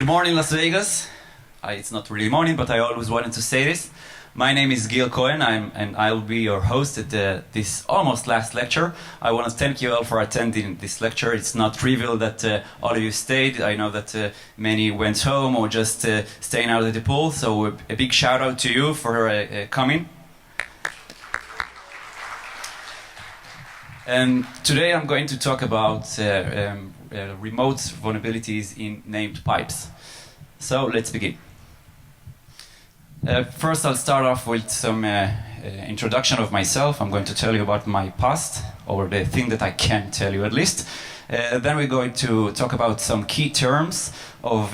Good morning, Las Vegas. It's not really morning, but I always wanted to say this. My name is Gil Cohen, and I'll be your host at this almost last lecture. I want to thank you all for attending this lecture. It's not trivial that all of you stayed. I know that many went home or just staying out at the pool, so a big shout out to you for coming. And today I'm going to talk about remote vulnerabilities in named pipes. So let's begin. First, I'll start off with some introduction of myself. I'm going to tell you about my past, or the thing that I can tell you at least. Then we're going to talk about some key terms of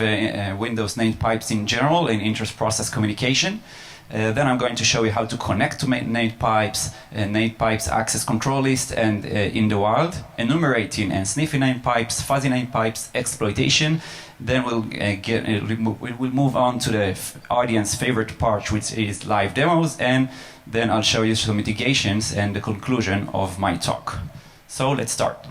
Windows named pipes in general in inter-process communication. Then I'm going to show you how to connect to named pipes access control list, and in the wild, enumerating and sniffing named pipes, fuzzy named pipes, exploitation. Then we'll move on to the audience favorite part, which is live demos, and then I'll show you some mitigations and the conclusion of my talk. So let's start.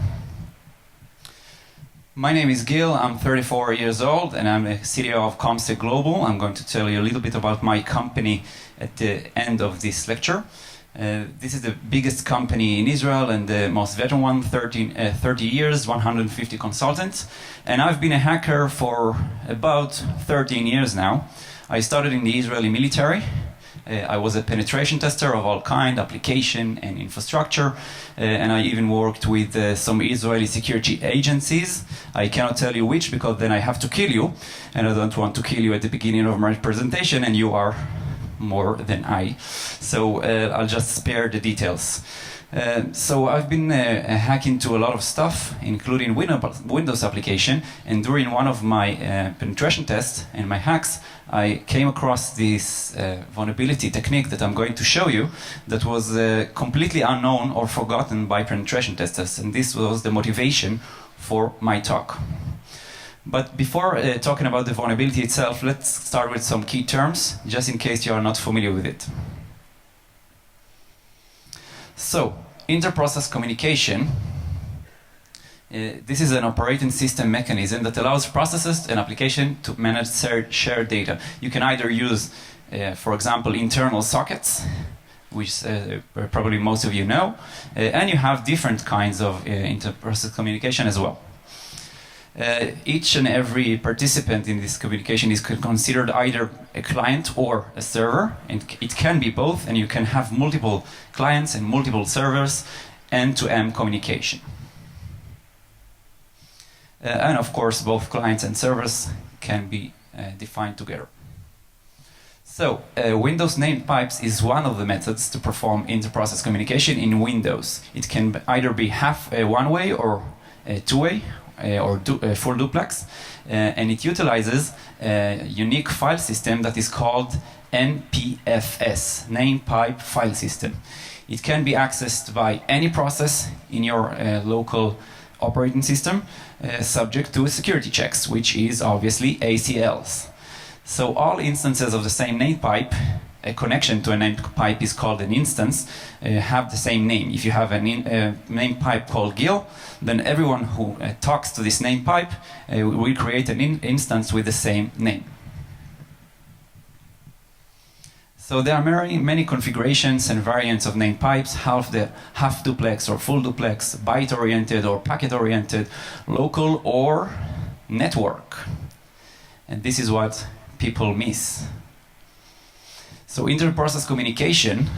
My name is Gil, I'm 34 years old, and I'm the CEO of Comsec Global. I'm going to tell you a little bit about my company at the end of this lecture. This is the biggest company in Israel and the most veteran one, 30 years, 150 consultants. And I've been a hacker for about 13 years now. I started in the Israeli military. I was a penetration tester of all kind, application and infrastructure, and I even worked with some Israeli security agencies. I cannot tell you which, because then I have to kill you, and I don't want to kill you at the beginning of my presentation, and you are more than I. So I'll just spare the details. So I've been hacking to a lot of stuff, including Windows application, and during one of my penetration tests and my hacks, I came across this vulnerability technique that I'm going to show you that was completely unknown or forgotten by penetration testers, and this was the motivation for my talk. But before talking about the vulnerability itself, let's start with some key terms, just in case you are not familiar with it. So, inter-process communication. This is an operating system mechanism that allows processes and applications to manage shared data. You can either use, for example, internal sockets, which probably most of you know, and you have different kinds of inter-process communication as well. Each and every participant in this communication is considered either a client or a server, and it can be both, and you can have multiple clients and multiple servers, end-to-end communication. And of course, both clients and servers can be defined together. So, Windows named pipes is one of the methods to perform inter-process communication in Windows. It can either be one-way or two-way, or full duplex, and it utilizes a unique file system that is called NPFS, Named Pipe File System. It can be accessed by any process in your local operating system, subject to security checks, which is obviously ACLs. So all instances of the same named pipe, a connection to a named pipe is called an instance, have the same name. If you have a named pipe called Gil, then everyone who talks to this named pipe will create an instance with the same name. So there are many configurations and variants of named pipes, half duplex or full duplex, byte-oriented or packet-oriented, local or network. And this is what people miss. So inter-process communication,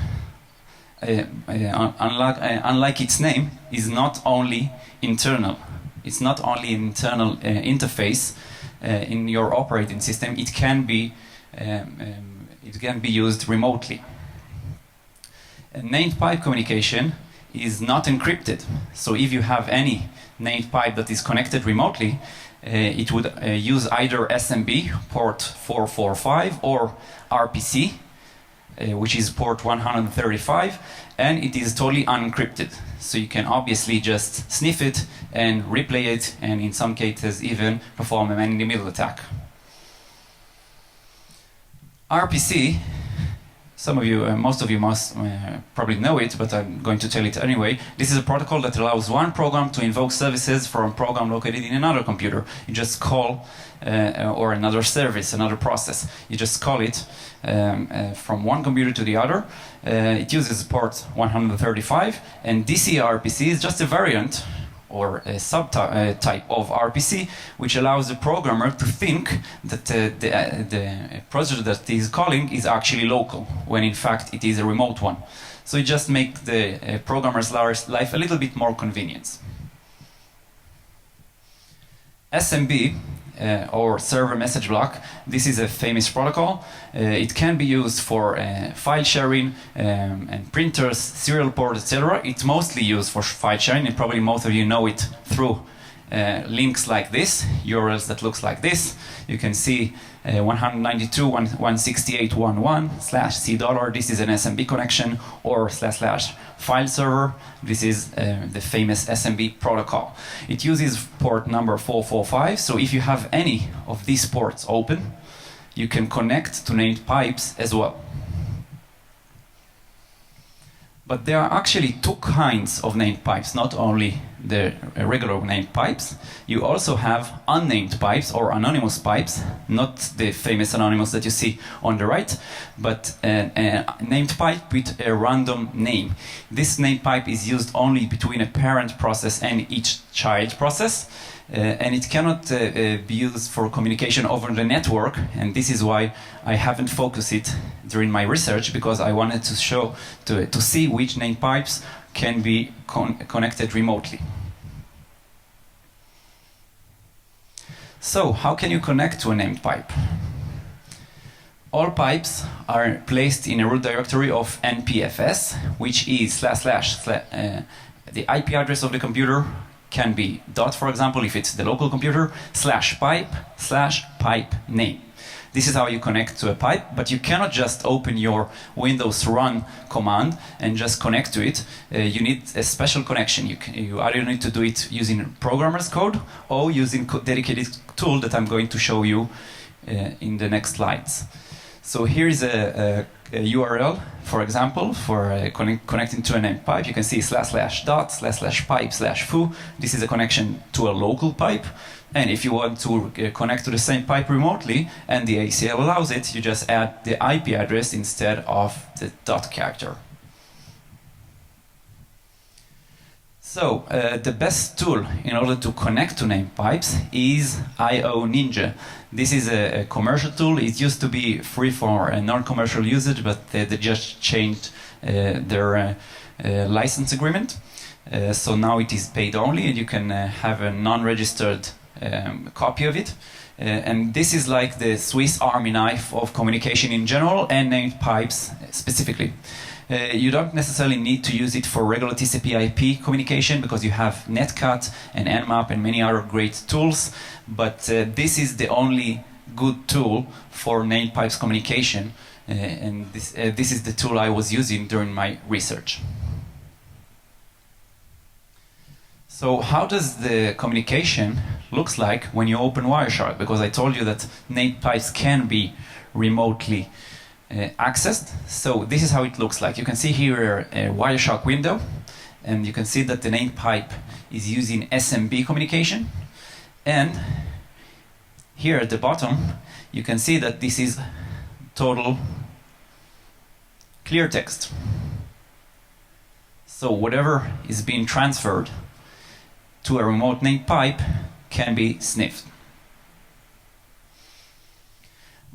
unlike its name, is not only internal. It's not only an internal interface in your operating system. It can be used remotely. Named pipe communication is not encrypted. So if you have any named pipe that is connected remotely, it would use either SMB, port 445, or RPC, which is port 135, and it is totally unencrypted. So you can obviously just sniff it and replay it, and in some cases even perform a man-in-the-middle attack. RPC some of you, most of you must probably know it, but I'm going to tell it anyway. This is a protocol that allows one program to invoke services from a program located in another computer. You just call, or another service, another process. You just call it from one computer to the other. It uses port 135, and DCRPC is just a variant or a subtype of RPC, which allows the programmer to think that the procedure that he is calling is actually local, when in fact it is a remote one. So it just makes the programmer's life a little bit more convenient. SMB, or server message block, this is a famous protocol. It can be used for file sharing and printers, serial port, etc. It's mostly used for file sharing, and probably most of you know it through links like this, URLs that looks like this. You can see 192.168.1./$. This is an SMB connection, or / file server. This is the famous SMB protocol. It uses port number 445, so if you have any of these ports open, you can connect to named pipes as well. But there are actually two kinds of named pipes, not only the regular named pipes. You also have unnamed pipes or anonymous pipes, not the famous anonymous that you see on the right, but a named pipe with a random name. This named pipe is used only between a parent process and each child process. And it cannot be used for communication over the network, and this is why I haven't focused it during my research, because I wanted to show, to see which named pipes can be connected remotely. So, how can you connect to a named pipe? All pipes are placed in a root directory of npfs, which is / the IP address of the computer. Can be dot, for example, if it's the local computer, /pipe/pipe name. This is how you connect to a pipe, but you cannot just open your Windows run command and just connect to it. You need a special connection. You either need to do it using programmer's code or using dedicated tool that I'm going to show you in the next slides. So here is a URL, for example, for connecting to a named pipe. You can see /dot/pipe/foo. This is a connection to a local pipe. And if you want to connect to the same pipe remotely, and the ACL allows it, you just add the IP address instead of the dot character. So, the best tool in order to connect to named pipes is IO Ninja. This is a commercial tool. It used to be free for non-commercial usage, but they just changed their license agreement. So now it is paid only, and you can have a non-registered copy of it. And this is like the Swiss Army knife of communication in general, and named pipes specifically. You don't necessarily need to use it for regular TCP/IP communication, because you have Netcat and Nmap and many other great tools, but this is the only good tool for named pipes communication, and this is the tool I was using during my research. So how does the communication looks like when you open Wireshark? Because I told you that named pipes can be remotely accessed. So this is how it looks like. You can see here a Wireshark window, and you can see that the named pipe is using SMB communication. And here at the bottom, you can see that this is total clear text. So whatever is being transferred to a remote named pipe can be sniffed.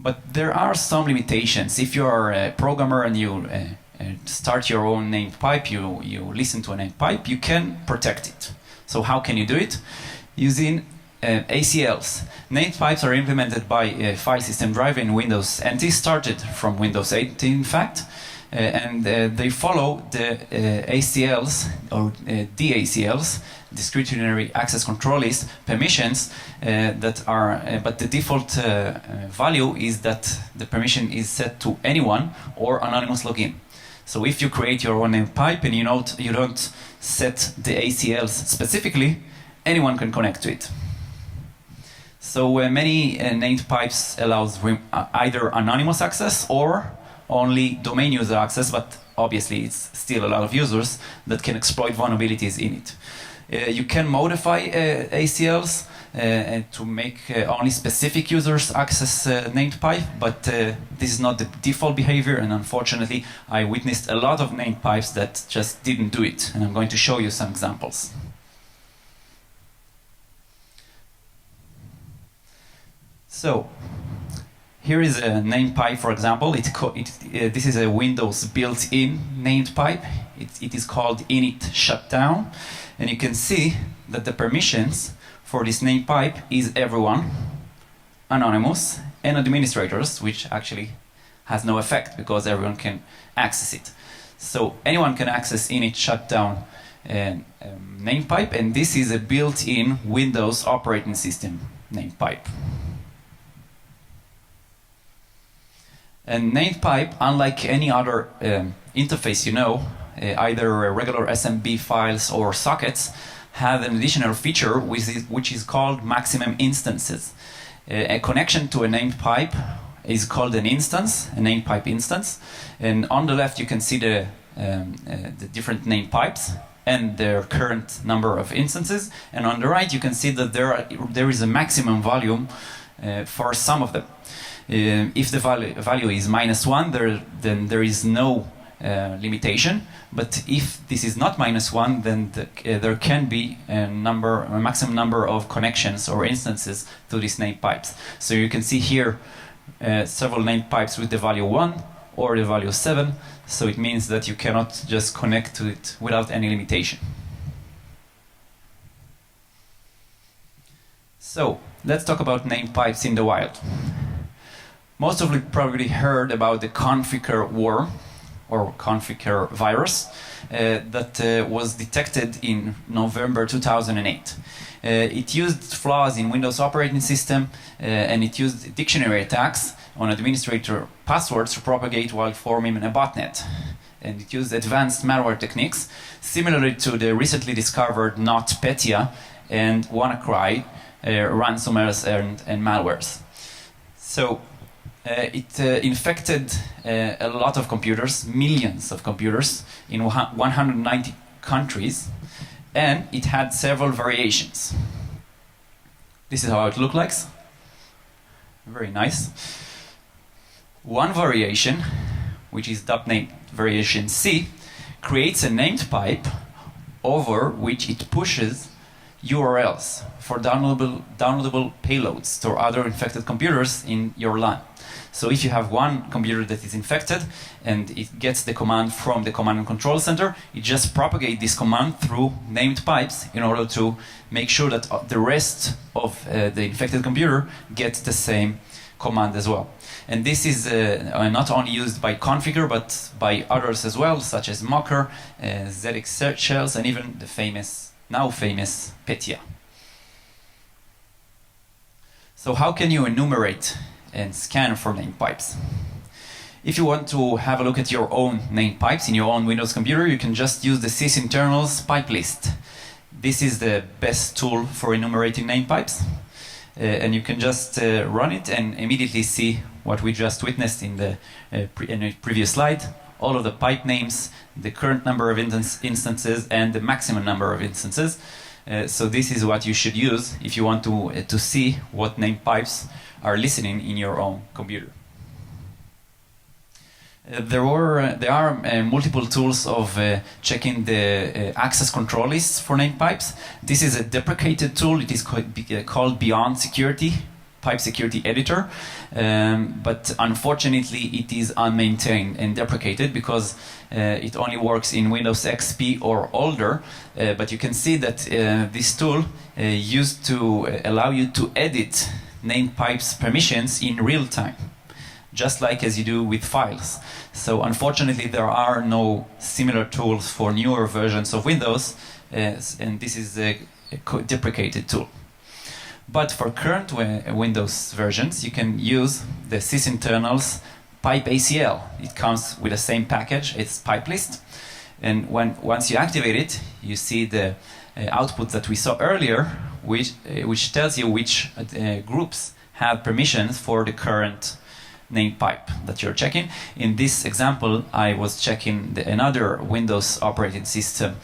But there are some limitations. If you are a programmer and you start your own named pipe, you listen to a named pipe, you can protect it. So how can you do it? Using ACLs. Named pipes are implemented by a file system driver in Windows NT, started from Windows 8 in fact, and they follow the ACLs or DACLs, discretionary access control list permissions that are, but the default value is that the permission is set to anyone or anonymous login. So if you create your own named pipe and you don't set the ACLs specifically, anyone can connect to it. So many named pipes allows either anonymous access or only domain user access, but obviously it's still a lot of users that can exploit vulnerabilities in it. You can modify ACLs and to make only specific users access named pipe, but this is not the default behavior, and unfortunately I witnessed a lot of named pipes that just didn't do it, and I'm going to show you some examples. So here is a named pipe, for example. This is a Windows built-in named pipe. It is called init shutdown, and you can see that the permissions for this named pipe is everyone, anonymous, and administrators, which actually has no effect because everyone can access it. So anyone can access init shutdown named pipe, and this is a built-in Windows operating system named pipe. And named pipe, unlike any other interface you know, either regular SMB files or sockets, have an additional feature which is called maximum instances. A connection to a named pipe is called an instance, a named pipe instance. And on the left you can see the different named pipes and their current number of instances. And on the right you can see that there is a maximum volume for some of them. If the value is -1, then there is no limitation. But if this is not -1, then there can be a maximum number of connections or instances to these named pipes. So you can see here several named pipes with the value 1 or the value 7. So it means that you cannot just connect to it without any limitation. So let's talk about named pipes in the wild. Most of you probably heard about the Configure worm or Configure virus that was detected in November 2008. It used flaws in Windows operating system and it used dictionary attacks on administrator passwords to propagate while forming a botnet. And it used advanced malware techniques similar to the recently discovered NotPetya and WannaCry ransomwares and malwares. So it infected a lot of computers, millions of computers in 190 countries, and it had several variations. This is how it looked like. Very nice. One variation, which is .NET variation C, creates a named pipe over which it pushes URLs for downloadable payloads to other infected computers in your LAN. So if you have one computer that is infected and it gets the command from the command and control center, it just propagates this command through named pipes in order to make sure that the rest of the infected computer gets the same command as well. And this is not only used by Configure, but by others as well, such as Mocker, ZX shells, and even the now famous Petya. So how can you enumerate and scan for named pipes? If you want to have a look at your own named pipes in your own Windows computer, you can just use the sysinternals pipe list. This is the best tool for enumerating named pipes. And you can just run it and immediately see what we just witnessed in the previous slide. All of the pipe names, the current number of instances, and the maximum number of instances. So this is what you should use if you want to see what named pipes are listening in your own computer. There are multiple tools of checking the access control lists for named pipes. This is a deprecated tool. It is called Beyond Security, Pipe Security Editor, but unfortunately it is unmaintained and deprecated because it only works in Windows XP or older. But you can see that this tool used to allow you to edit named pipes permissions in real time, just like as you do with files. So unfortunately there are no similar tools for newer versions of Windows, and this is a deprecated tool. But for current Windows versions, you can use the sysinternals pipe ACL. It comes with the same package, it's pipe list. And once you activate it, you see the output that we saw earlier, which tells you which groups have permissions for the current named pipe that you're checking. In this example, I was checking another Windows operating system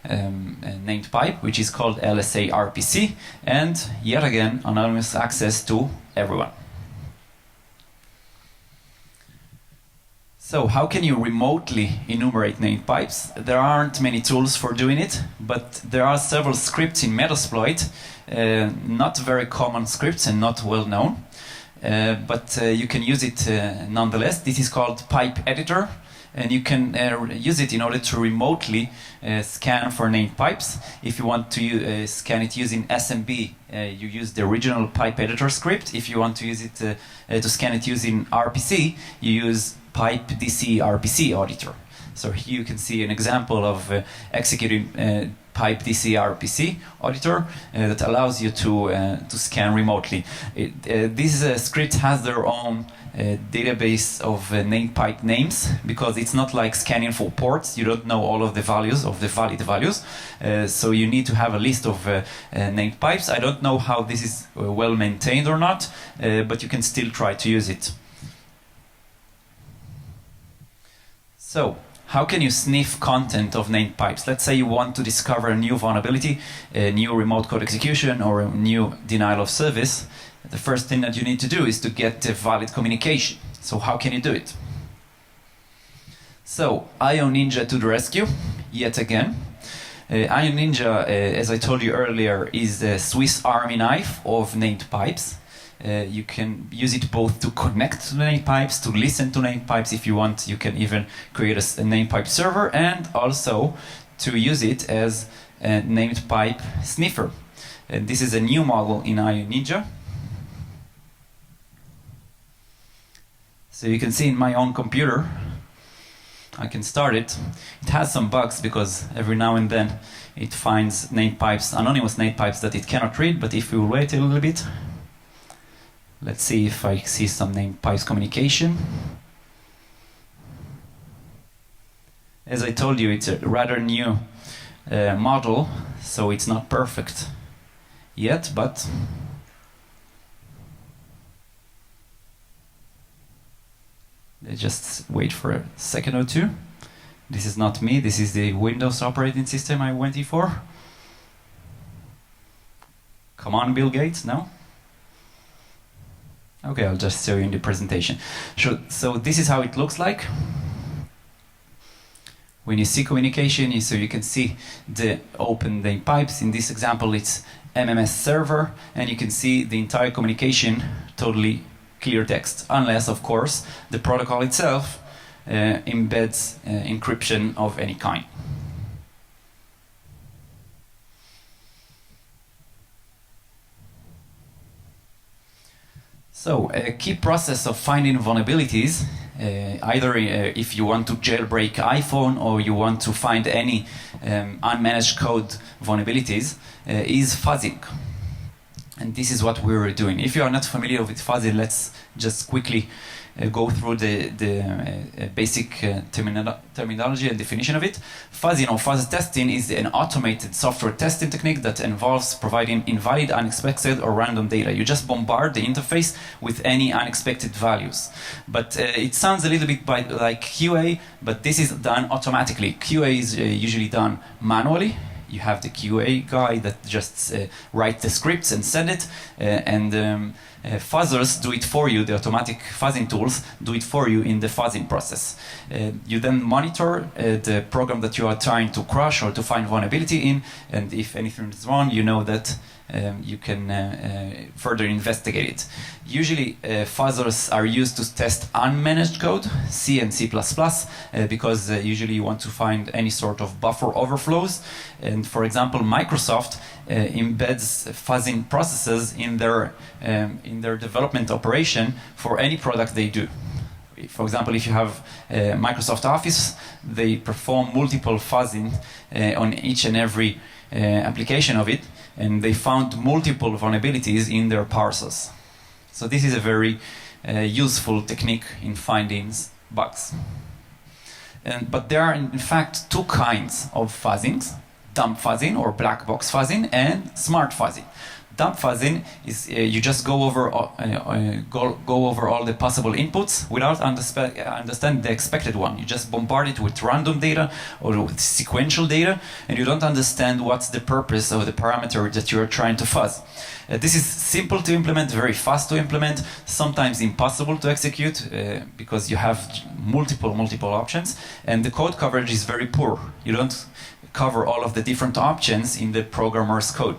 named pipe, which is called LSA RPC, and yet again, anonymous access to everyone. So how can you remotely enumerate named pipes? There aren't many tools for doing it, but there are several scripts in Metasploit, not very common scripts and not well known, but you can use it nonetheless. This is called Pipe Editor, and you can use it in order to remotely scan for named pipes. If you want to scan it using SMB, you use the original Pipe Editor script. If you want to use it to scan it using RPC, you use Pipe DC RPC Auditor. So here you can see an example of executing Pipe DC RPC Auditor that allows you to scan remotely. This script has their own database of named pipe names, because it's not like scanning for ports. You don't know all of the values, of the valid values, so you need to have a list of named pipes. I don't know how this is well maintained or not, but you can still try to use it. So, how can you sniff content of named pipes? Let's say you want to discover a new vulnerability, a new remote code execution, or a new denial of service. The first thing that you need to do is to get a valid communication. So how can you do it? So, IO Ninja to the rescue, yet again. IO Ninja, as I told you earlier, is a Swiss Army knife of named pipes. You can use it both to connect to named pipes, to listen to named pipes. If you want, you can even create a named pipe server, and also to use it as a named pipe sniffer. And this is a new model in IO Ninja. So you can see in my own computer, I can start it. It has some bugs because every now and then it finds named pipes, anonymous named pipes that it cannot read, but if we wait a little bit, let's see if I see some named pipes communication. As I told you, it's a rather new model, so it's not perfect yet, but just wait for a second or two. This is not me, this is the Windows operating system I went for. Come on, Bill Gates, no? Okay, I'll just show you in the presentation. So this is how it looks like. When you see communication, so you can see the open named pipes. In this example, it's MMS server, and you can see the entire communication totally clear text, unless, of course, the protocol itself embeds encryption of any kind. So, a key process of finding vulnerabilities, either if you want to jailbreak iPhone or you want to find any unmanaged code vulnerabilities, is fuzzing. And this is what we're doing. If you are not familiar with fuzzing, let's just quickly go through the basic terminology and definition of it. Fuzzing or fuzz testing is an automated software testing technique that involves providing invalid, unexpected, or random data. You just bombard the interface with any unexpected values. But it sounds a little bit like QA, but this is done automatically. QA is usually done manually. You have the QA guy that just writes the scripts and send it, and fuzzers do it for you. The automatic fuzzing tools do it for you in the fuzzing process. You then monitor the program that you are trying to crash or to find vulnerability in, and if anything is wrong, you know that you can further investigate it. Usually fuzzers are used to test unmanaged code, C and C++, because usually you want to find any sort of buffer overflows. And for example, Microsoft embeds fuzzing processes in their development operation for any product they do. For example, if you have Microsoft Office, they perform multiple fuzzing on each and every application of it, and they found multiple vulnerabilities in their parsers. So this is a very useful technique in finding bugs. But there are in fact two kinds of fuzzings: dumb fuzzing or black box fuzzing and smart fuzzing. Dump fuzzing is you just go over all the possible inputs without understand the expected one. You just bombard it with random data or with sequential data, and you don't understand what's the purpose of the parameter that you're trying to fuzz. This is simple to implement, very fast to implement, sometimes impossible to execute because you have multiple options, and the code coverage is very poor. You don't cover all of the different options in the programmer's code.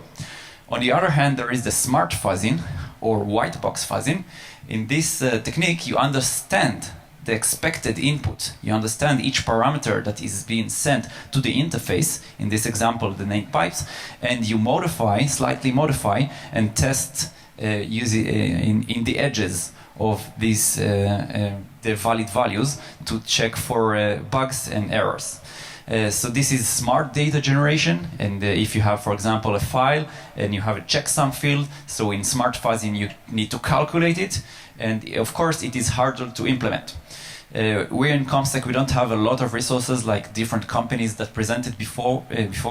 On the other hand, there is the smart fuzzing or white box fuzzing. In this technique, you understand the expected input. You understand each parameter that is being sent to the interface, in this example, the named pipes, and you slightly modify, and test in the edges of these the valid values to check for bugs and errors. So this is smart data generation, and if you have, for example, a file and you have a checksum field, so in smart fuzzing you need to calculate it, and of course it is harder to implement. We're in ComSec, we don't have a lot of resources like different companies that presented before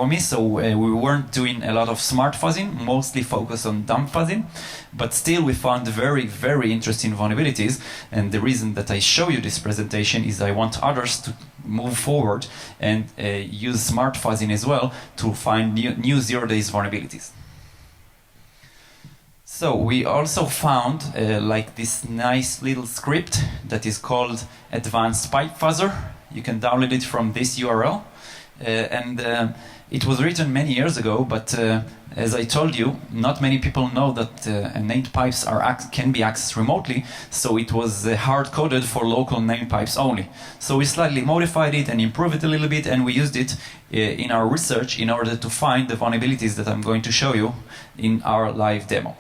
me, so we weren't doing a lot of smart fuzzing, mostly focused on dump fuzzing, but still we found very interesting vulnerabilities, and the reason that I show you this presentation is I want others to move forward and use smart fuzzing as well to find new zero-days vulnerabilities. So we also found like this nice little script that is called Advanced Pipe Fuzzer. You can download it from this URL. It was written many years ago, but as I told you, not many people know that named pipes can be accessed remotely, so it was hard-coded for local named pipes only. So we slightly modified it and improved it a little bit, and we used it in our research in order to find the vulnerabilities that I'm going to show you in our live demo.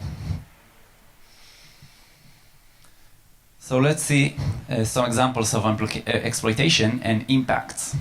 So let's see some examples of exploitation and impacts.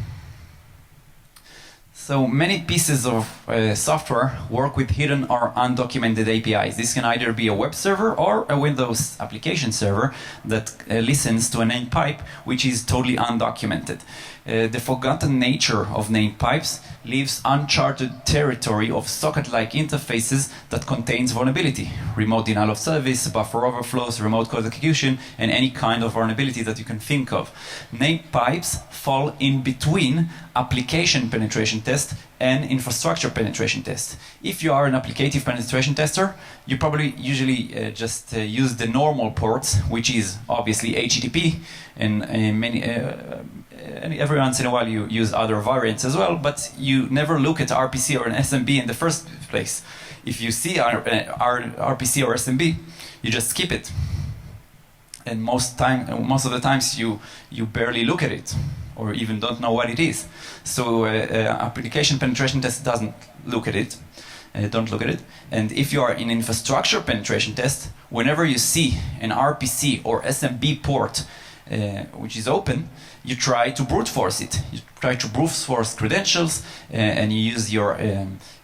So many pieces of software work with hidden or undocumented APIs. This can either be a web server or a Windows application server that listens to a named pipe which is totally undocumented. The forgotten nature of named pipes leaves uncharted territory of socket-like interfaces that contains vulnerability, remote denial of service, buffer overflows, remote code execution, and any kind of vulnerability that you can think of. Named pipes fall in between application penetration test and infrastructure penetration test. If you are an applicative penetration tester, you probably usually just use the normal ports, which is obviously HTTP, and every once in a while you use other variants as well, but you never look at RPC or an SMB in the first place. If you see RPC or SMB, you just skip it. And most of the times you barely look at it, or even don't know what it is. So application penetration test doesn't look at it. Don't look at it. And if you are in infrastructure penetration test, whenever you see an RPC or SMB port which is open, you try to brute force it. You try to brute force credentials, and you use your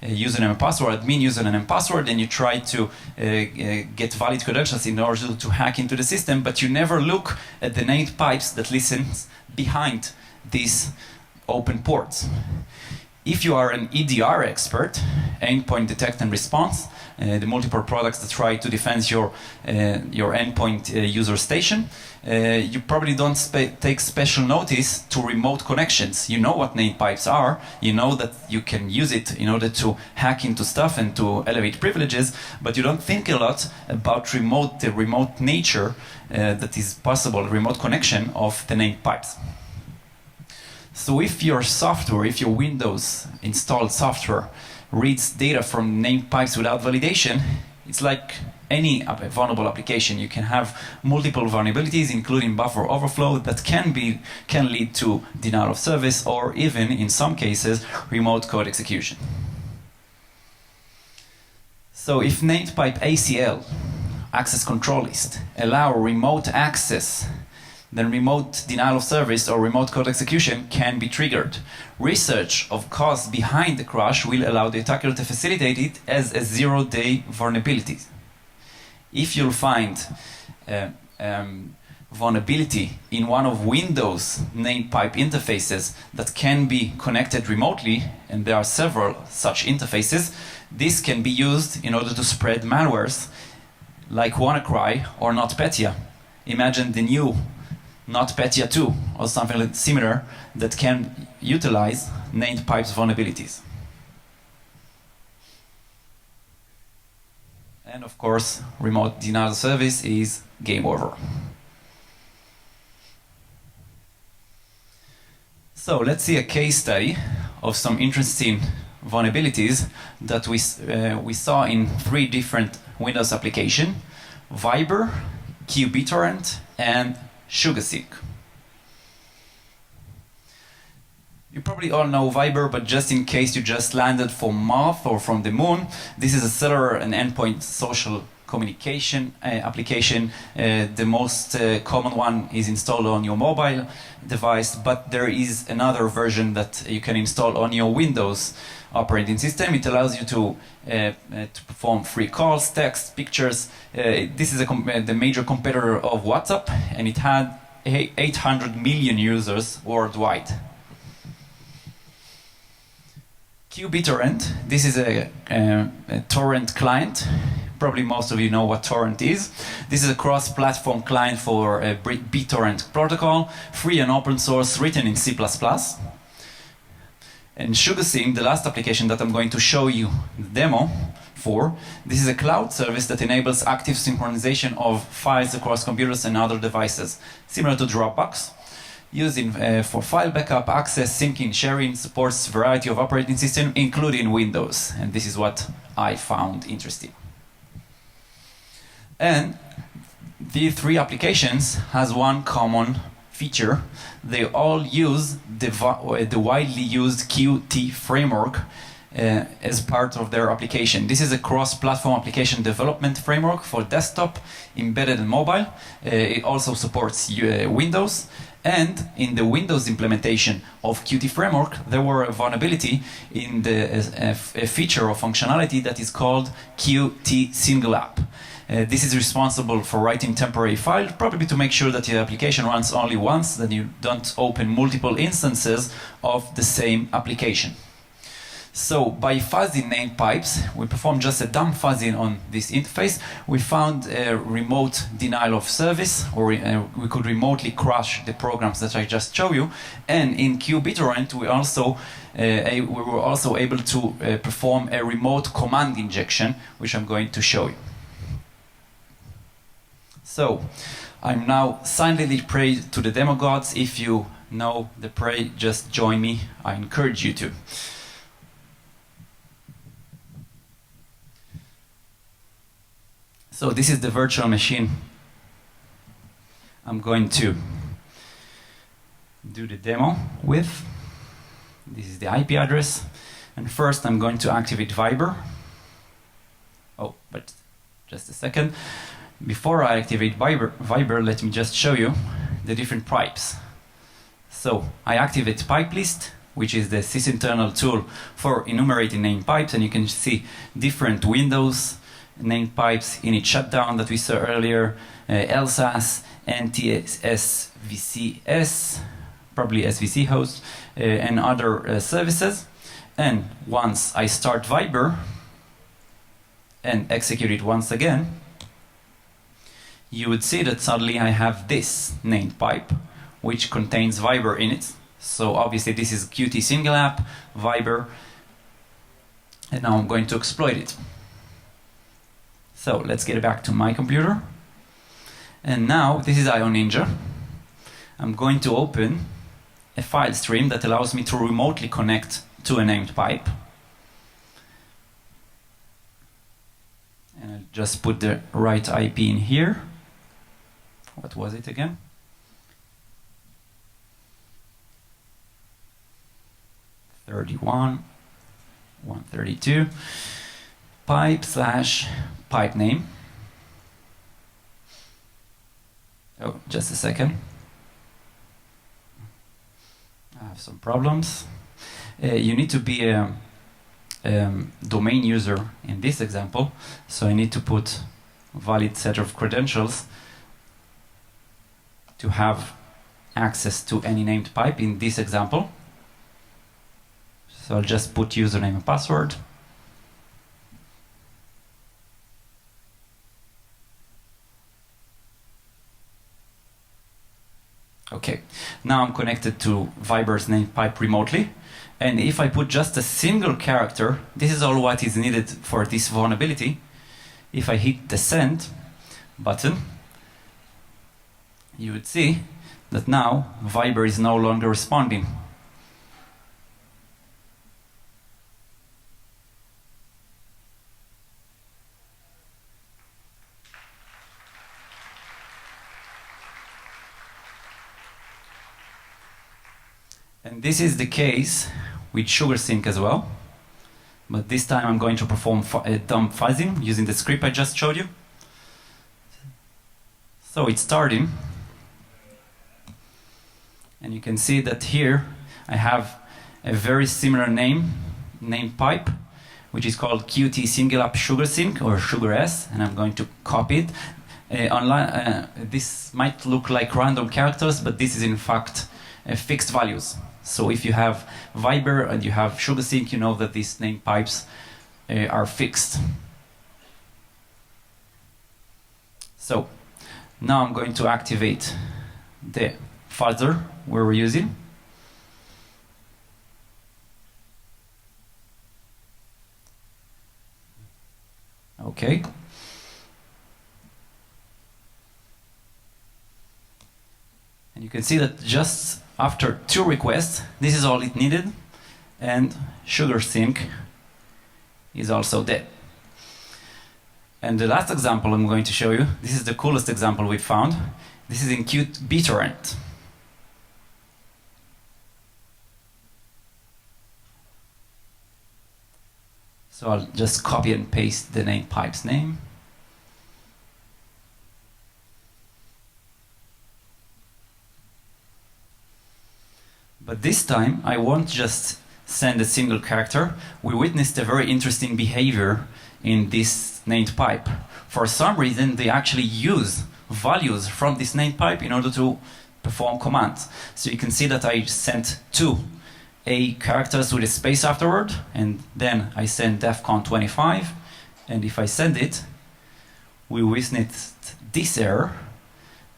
username and password, admin username and password, and you try to get valid credentials in order to hack into the system, but you never look at the named pipes that listens behind these open ports. If you are an EDR expert, endpoint detect and response, the multiple products that try to defend your endpoint user station, you probably don't take special notice to remote connections. You know what named pipes are, you know that you can use it in order to hack into stuff and to elevate privileges, but you don't think a lot about the remote nature that is possible, remote connection of the named pipes. So if your software, if your Windows installed software reads data from named pipes without validation, it's like any vulnerable application. You can have multiple vulnerabilities, including buffer overflow, that can lead to denial of service, or even, in some cases, remote code execution. So if named pipe ACL, access control list, allow remote access, then remote denial of service or remote code execution can be triggered. Research of cause behind the crash will allow the attacker to facilitate it as a zero-day vulnerability. If you'll find vulnerability in one of Windows named pipe interfaces that can be connected remotely, and there are several such interfaces, this can be used in order to spread malwares like WannaCry or NotPetya. Imagine the new NotPetya 2 or something similar that can utilize named pipes vulnerabilities. And of course, remote denial of service is game over. So let's see a case study of some interesting vulnerabilities that we saw in 3 different Windows applications: Viber, QBittorrent, and SugarSync. You probably all know Viber, but just in case you just landed from Mars or from the moon, this is a cellular and endpoint social communication application. The most common one is installed on your mobile device, but there is another version that you can install on your Windows operating system. It allows you to perform free calls, text, pictures. This is the major competitor of WhatsApp, and it had 800 million users worldwide. QBittorrent, this is a torrent client. Probably most of you know what torrent is. This is a cross-platform client for a BitTorrent protocol, free and open source, written in C++. And SugarSync, the last application that I'm going to show you the demo for, this is a cloud service that enables active synchronization of files across computers and other devices, similar to Dropbox. Used for file backup, access, syncing, sharing, supports a variety of operating systems, including Windows. And this is what I found interesting. And these 3 applications has one common feature. They all use the widely used Qt framework as part of their application. This is a cross-platform application development framework for desktop, embedded and mobile. It also supports Windows. And in the Windows implementation of Qt framework, there were a vulnerability in a feature or functionality that is called Qt single app. This is responsible for writing temporary files, probably to make sure that your application runs only once, that you don't open multiple instances of the same application. So by fuzzing named pipes, we performed just a dumb fuzzing on this interface. We found a remote denial of service, or we could remotely crash the programs that I just showed you. And in QBittorrent, we were also able to perform a remote command injection, which I'm going to show you. So I'm now silently pray to the demo gods. If you know the pray, just join me. I encourage you to. So this is the virtual machine I'm going to do the demo with. This is the IP address. And first I'm going to activate Viber. Oh, but just a second. Before I activate Viber, let me just show you the different pipes. So I activate pipe list, which is the sysinternal tool for enumerating named pipes, and you can see different Windows named pipes, init shutdown that we saw earlier, LSAS, NTS, VCS, probably SVC host, and other services. And once I start Viber and execute it once again, you would see that suddenly I have this named pipe, which contains Viber in it. So obviously this is Qt single app, Viber, and now I'm going to exploit it. So let's get back to my computer. And now this is IO Ninja. I'm going to open a file stream that allows me to remotely connect to a named pipe. And I'll just put the right IP in here. What was it again? (31) 132 pipe/pipe name. Oh, just a second. I have some problems. You need to be a domain user in this example, so I need to put valid set of credentials. to have access to any named pipe in this example. So I'll just put username and password. Okay, now I'm connected to Viber's named pipe remotely. And if I put just a single character, this is all what is needed for this vulnerability. If I hit the send button, you would see that now Viber is no longer responding. And this is the case with SugarSync as well. But this time I'm going to perform dump fuzzing using the script I just showed you. So it's starting. And you can see that here I have a very similar name pipe, which is called Qt Single App SugarSync or SugarS, and I'm going to copy it. This might look like random characters, but this is in fact fixed values. So if you have Viber and you have SugarSync, you know that these name pipes are fixed. So now I'm going to activate the fuzzer we're using. Okay. And you can see that just after 2 requests, this is all it needed, and SugarSync is also dead. And the last example I'm going to show you, this is the coolest example we found. This is in Qt BitTorrent. So I'll just copy and paste the name pipe's name. But this time, I won't just send a single character. We witnessed a very interesting behavior in this named pipe. For some reason, they actually use values from this named pipe in order to perform commands. So you can see that I sent 2 A characters with a space afterward, and then I send defcon 25, and if I send it, we witnessed this error.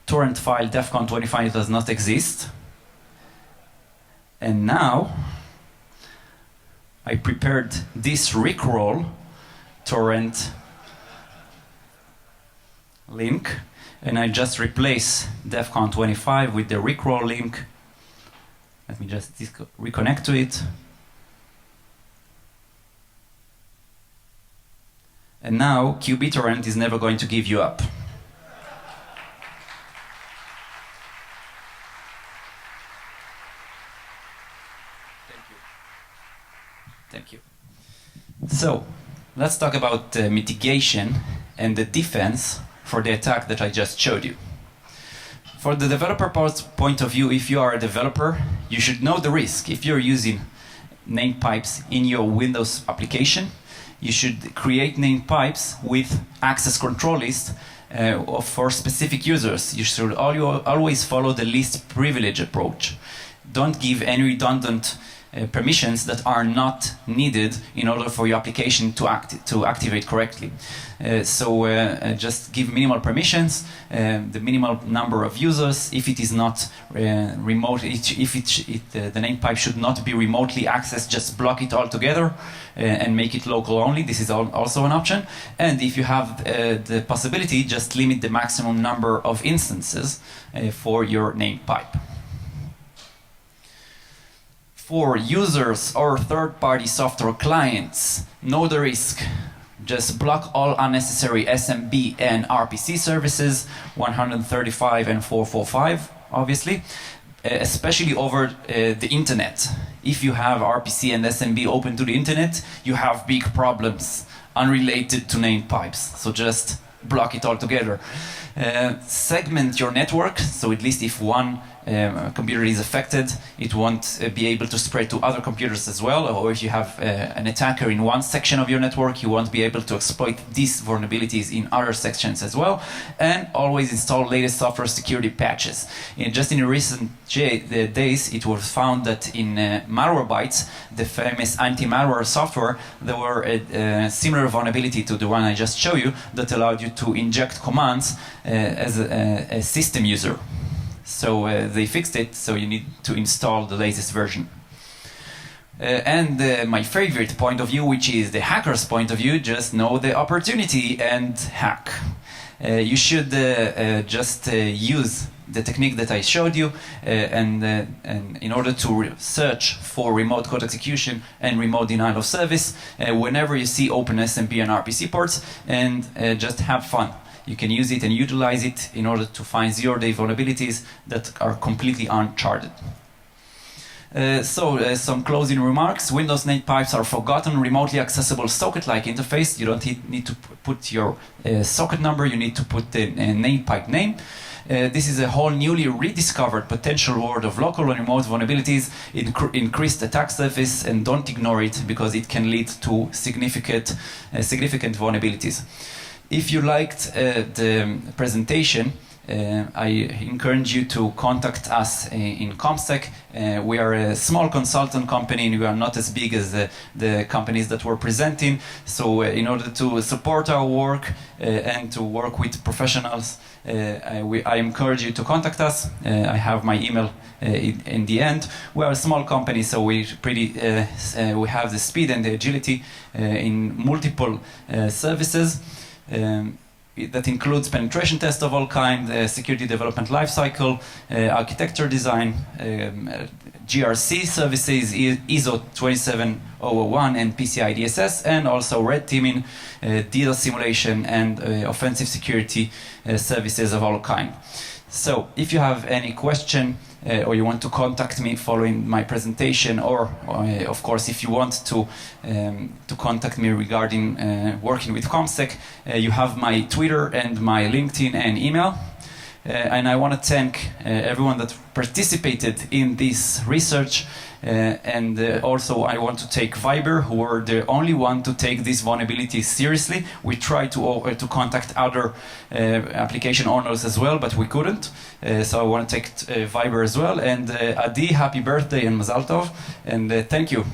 Torrent file defcon 25 does not exist. And now I prepared this rickroll torrent link, and I just replace defcon 25 with the rickroll link. Let me just reconnect to it. And now Qt BitTorrent is never going to give you up. Thank you. So, let's talk about mitigation and the defense for the attack that I just showed you. For the developer point of view, if you are a developer, you should know the risk. If you're using name pipes in your Windows application, you should create name pipes with access control list for specific users. You should always follow the least privilege approach. Don't give any redundant permissions that are not needed in order for your application to activate correctly. Just give minimal permissions, the minimal number of users. If it is not remote, the name pipe should not be remotely accessed, just block it altogether and make it local only. This is also an option. And if you have the possibility, just limit the maximum number of instances for your name pipe. For users or third-party software clients, know the risk. Just block all unnecessary SMB and RPC services, 135 and 445, obviously, especially over the internet. If you have RPC and SMB open to the internet, you have big problems unrelated to name pipes. So just block it altogether. Segment your network, so at least if one computer is affected, it won't be able to spread to other computers as well, or if you have an attacker in one section of your network, you won't be able to exploit these vulnerabilities in other sections as well. And always install latest software security patches. Just in recent days, it was found that in Malwarebytes, the famous anti-malware software, there were a similar vulnerability to the one I just showed you that allowed you to inject commands as a system user. So they fixed it, so you need to install the latest version. And my favorite point of view, which is the hacker's point of view, just know the opportunity and hack. You should just use the technique that I showed you, and in order to search for remote code execution and remote denial of service, whenever you see OpenSMB and RPC ports, and just have fun. You can use it and utilize it in order to find zero-day vulnerabilities that are completely uncharted. Some closing remarks. Windows name pipes are forgotten, remotely accessible socket-like interface. You don't need to put your socket number, you need to put the name pipe name. This is a whole newly rediscovered potential world of local and remote vulnerabilities, increased attack surface, and don't ignore it because it can lead to significant vulnerabilities. If you liked the presentation, I encourage you to contact us in ComSec. We are a small consultant company and we are not as big as the companies that were presenting. So in order to support our work and to work with professionals, I encourage you to contact us. I have my email in the end. We are a small company, so we have the speed and the agility in multiple services. That includes penetration tests of all kinds, security development lifecycle, architecture design, GRC services, ISO 27001 and PCI DSS, and also red teaming, DDoS simulation, and offensive security services of all kinds. So, if you have any question or you want to contact me following my presentation, or of course, if you want to contact me regarding working with ComSec, you have my Twitter and my LinkedIn and email. And I want to thank everyone that participated in this research. And also I want to thank Viber, who were the only one to take this vulnerability seriously. We tried to contact other application owners as well, but we couldn't. So I want to thank Viber as well. And Adi, happy birthday and Mazal Tov. And thank you.